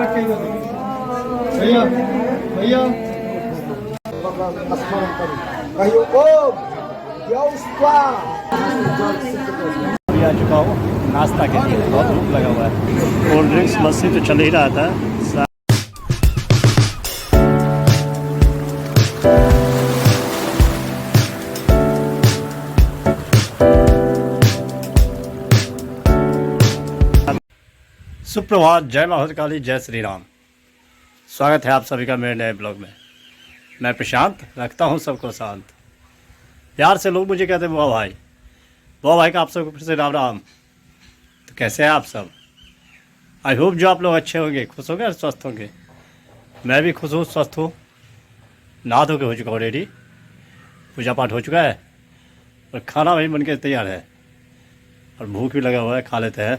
भैया भैया कहियो आ चुका हूँ नाश्ता के लिए, बहुत भूख लगा हुआ है। कोल्ड ड्रिंक्स लस्सी तो चल ही रहा था। सुप्रभात, जय माता काली, जय श्री राम। स्वागत है आप सभी का मेरे नए ब्लॉग में। मैं प्रशांत, रखता हूँ सबको शांत। प्यार से लोग मुझे कहते हैं वाह भाई का आप सबको फिर से राम राम। तो कैसे हैं आप सब? आई होप जो आप लोग अच्छे होंगे, खुश होंगे और स्वस्थ होंगे। मैं भी खुश हूँ, स्वस्थ हूँ। नहा धो के हो चुका हूँ रेडी, पूजा पाठ हो चुका है और खाना वही बन के तैयार है और भूख भी लगा हुआ है। खा लेते हैं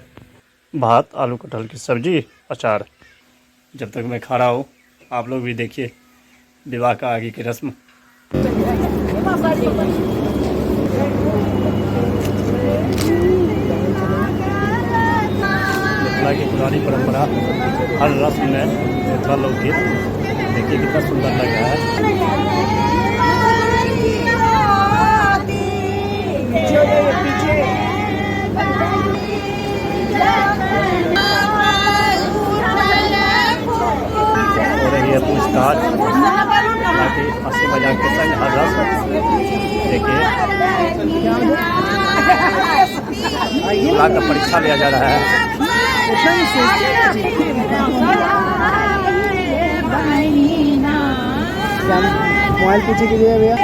भात, आलू कटहल की सब्जी, अचार। जब तक मैं खा रहा हूँ आप लोग भी देखिए विवाह का आगे की रस्म। मिथिला की पुरानी परंपरा, हर रस्म में मिथिला लोकगीत देखिए कितना सुंदर लग रहा है। हो रही है पूछताछ, ताकि हंसी मजाक के संग हर रस्म देखिए खुला का परीक्षा लिया जा रहा है। मोबाइल पीछे की भैया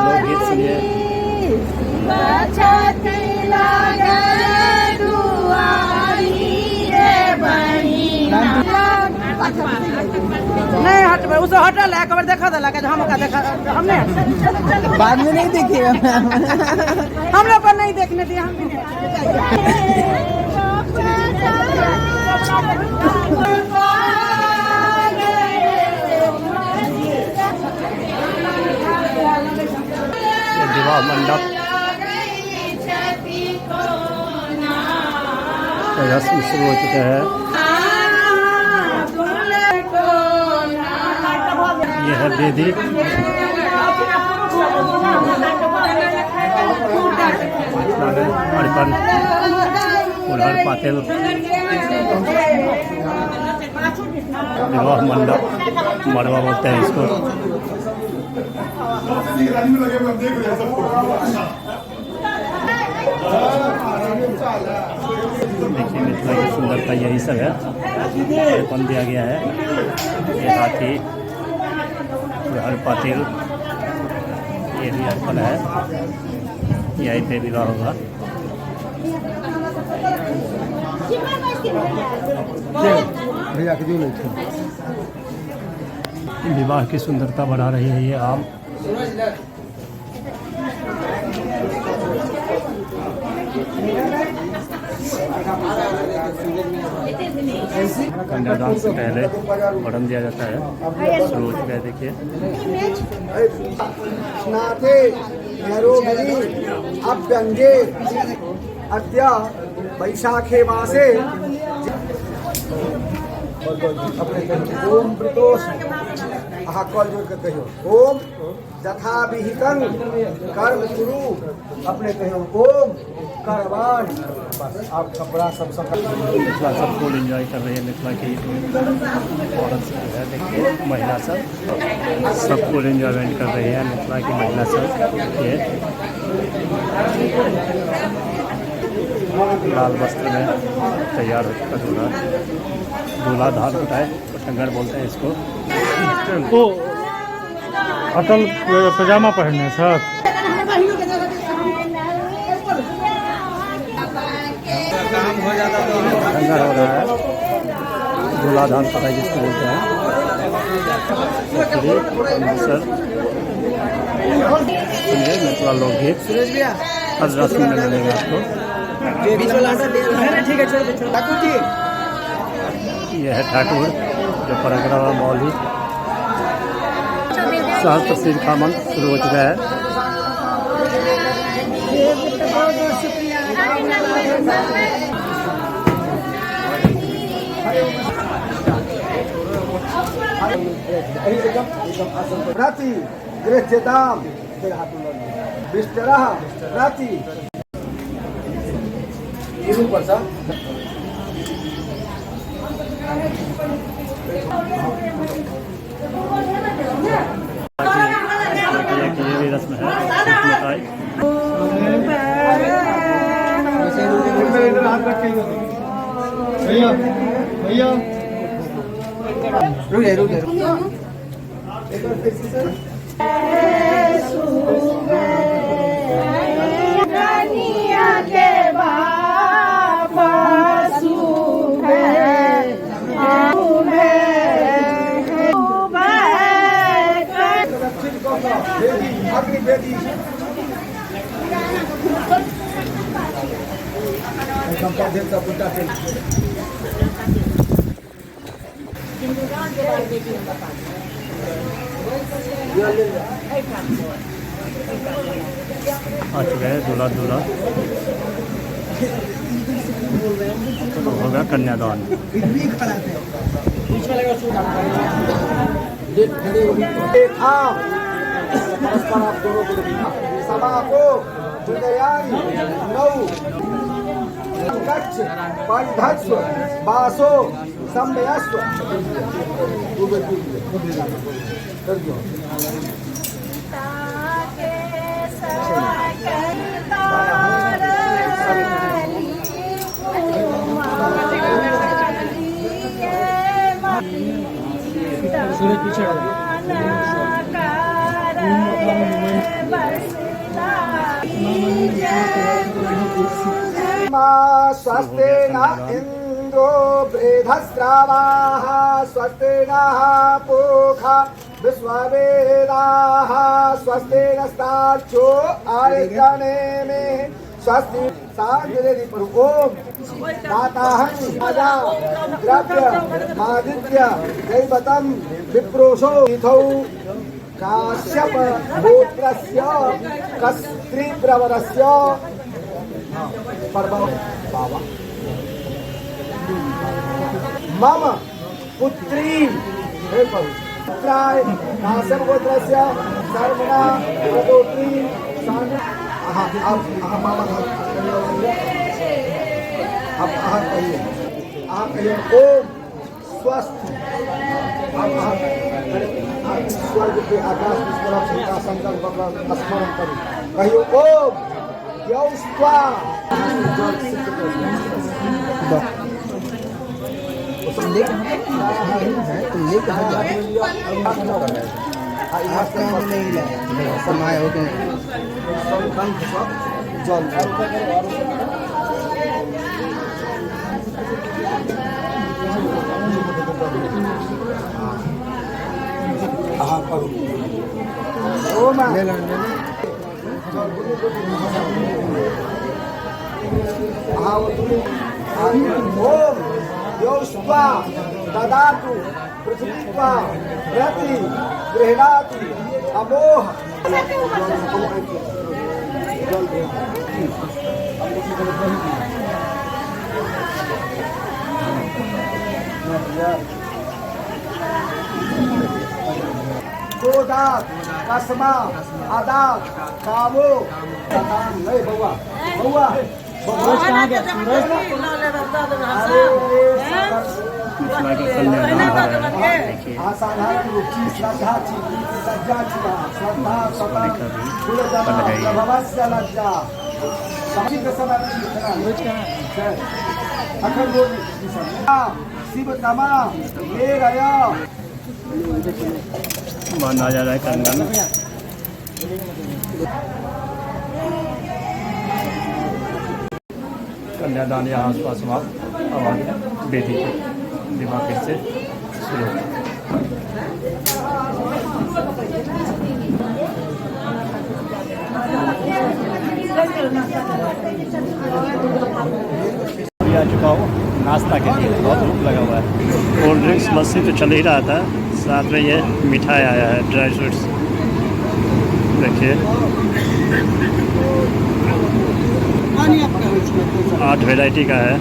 लोकगीत सुनिए। नहीं हट उसे हटल है, खबर देखा था कि हम का देखा, हमने बाद में नहीं देखी हम लोग पर नहीं देखने दिया। हम विवाह मंडप रस्म शुरू हो चुका है। यह है वेदी, अर्पण, कुल्हाड़ पातिल, विवाह मंडप, मड़वा बोलते हैं इसको। देखिए मिथिला की सुंदरता यही सब है। अर्पण दिया गया है, ये हाथी, कुल्हाड़ पातिल, ये भी अर्पण है। यहीं पे विवाह होगा। विवाह की सुंदरता बढ़ा रही है ये आम। कन्यादान से पहले वरन दिया जाता है, शुरू हो चुका है। देखिए अभ्यंगे अद्य वैशाखे मासे ओम प्रतोष कल जोड़ के कहियो ओम यथा विहितं कर्म कुरु, अपने कहियो ओम करवाण। बस आप कपड़ा सब मिथिला सब फुल एंजॉय कर रही है। मिथिला की औरत सब है, देखिए महिला सब फुल एंजॉयमेंट कर रही है। मिथिला की महिला सब ये लाल वस्त्र में तैयार हो चुका दूल्हा। दूल्हा धान उठाए, टंगर बोलते हैं इसको। तो अटल पजामा पहनने सर टंगर हो रहा है, दूल्हा धान पता है जिसको बोलते हैं। सुनिए मिथिला लोकगीत हर रस्म में मिलेगा आपको। यह है ठाकुर जो परंपरा मौली। सहस्त्र सिर का मंत्र शुरू हो चुका है। राति गृह्यताम विष्टरः राति इनु पर्छ ये भी रस्म है मिठाई। भैया भैया रुक जाए अग्नि बेदी देवता बुद्धा के आ चुके हैं दूल्हा दूल्हा। तो हो गया कन्यादान। परस्पर आप दोनों को सभा को हृदयानि नौ कच्छ परिधत्स्व बासो संयस्व कर दियो सूरज पीछे स्वस्ति न इंद्रो बृहस्रवाः स्वस्ति नः पूषा विश्ववेदाः स्वस्ति नस्तार्क्ष्यो अरिष्टनेमिः स्वस्ति साग्निधि ओम दाताहं राजा द्रव्य आदित्य दैवतं विप्रोषो इथौ काश्यप गोत्रस्य कस्त्रीप्रवरस्य बाबा मम पुत्री पुत्राय काश्यप गोत्रस्य सर्वना प्रदोत्री अब मामा अब कहिए ओम स्वस्थ स्वर्ग के आकाश विस्फोरक का संकल्प स्मरण करें कहियो ओम यौस्त्वा समय हो गए जल ओम योस्त्वा ददातु पृथ्वीत्वा प्रति गृह्णाति अमोह क्रोधात कसमा आदात कामो नहीं बउआ बउआ कृष्णा का कन्यादान हो रहा है। देखिए असाधारण रूप की श्रद्धा छी सज्जा छी श्रद्धा सता प्रभवस्य लज्जा सभी के समय अखंड बोल शिव तमा ले गया बांधा जा रहा है कंगन। कन्यादान यहाँ आसपास समाप्त आवाज बेटी के दिमाग फिर से शुरू। आ चुका हूँ नाश्ता के लिए, बहुत भूख लगा हुआ है। कोल्ड ड्रिंक्स लस्सी तो चल ही रहा था, साथ में ये मिठाई आया है, ड्राई फ्रूट्स देखिए। 8 वैरायटी का है।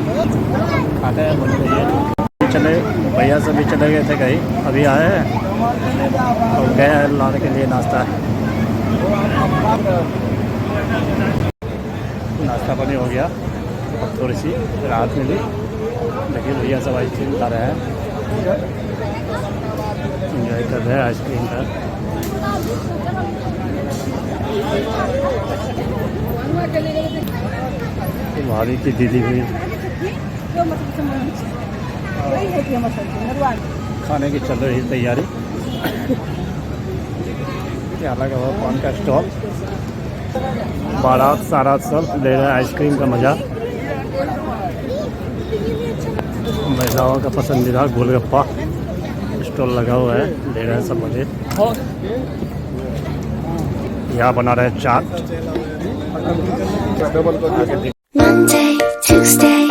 खाते हैं बन रही है। चले भैया से भी चले गए थे कहीं, अभी आए हैं तो गए हैं लाने के लिए नाश्ता। नाश्ता पानी हो गया, अब थोड़ी सी राहत मिली। देखिए भैया सब आइसक्रीम खा रहे हैं, इंजॉय कर रहे हैं आइसक्रीम का। भाभी की दीदी भी खाने की चल रही तैयारी। क्या लगा हुआ पान का स्टॉल, बारात सारात सब ले रहे हैं आइसक्रीम का मज़ा। महिलाओं का पसंदीदा गोलगप्पा स्टॉल लगा हुआ है, ले रहे हैं सब मजे। यहाँ बना रहे हैं चाट। Monday, Tuesday,